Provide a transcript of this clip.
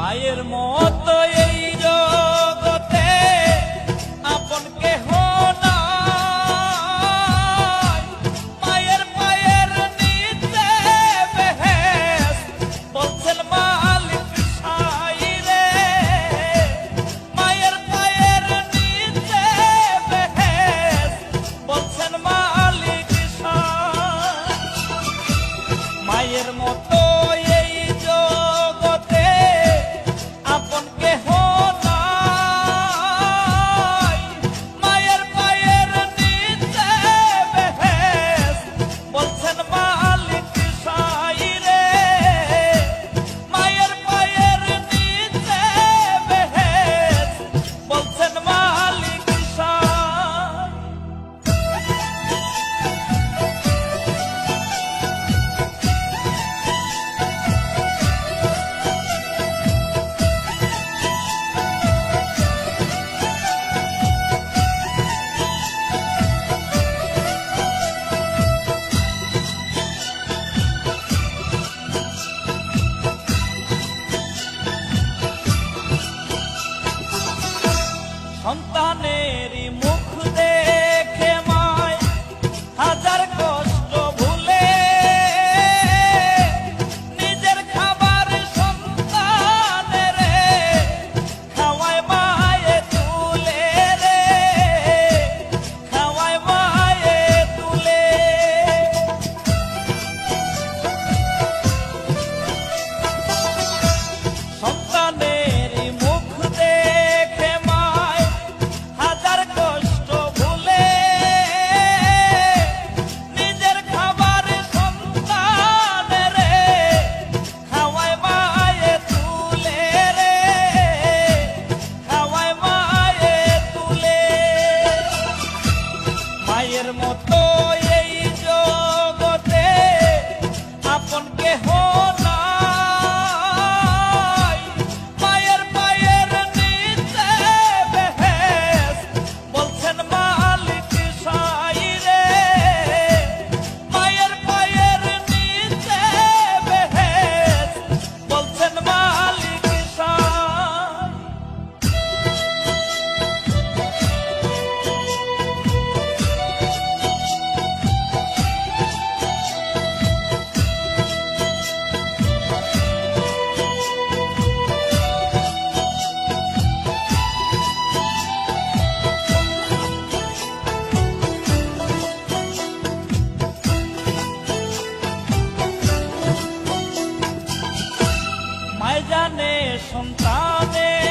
মায়ের মতো এই জগতে আপন কেহ নাই। মায়ের পায়ের নিচে বেহেশত বলছেন মালিক সাই রে। মায়ের পায়ের নিচে বেহেশত বলছেন মালিক সাই। মায়ের মতো এই জগতে আপন কেহ নাই। মায়ের পায়ের নিচে বেহেশত বলছেন মালিক সাই রে। মায়ের পায়ের নিচে বেহেশত বলছেন মালিক সাই। সন্তানেরই মুখ দেখে মায় হাজার কষ্ট ভুলে নিজের খাবার সন্তানেরে খাওয়ায় মায়ে তুলে রে। খাওয়ায় মায়ে তুলে। সন্তানেরই মুখ দেখে মায় হাজার কষ্ট ভুলে নিজের খাবার সন্তানেরে খাওয়ায় মায়ে তুলে রে। খাওয়ায় মায়ে তুলে। মায়ের মতো এই জগতে আপন কেহ নাই। মায়ের পায়ের নিচে বেহেশত বলছেন মালিক সাই রে। মায়ের পায়ের নিচে বেহেশত বলছেন মালিক সাই। মায় জানে সন্তানের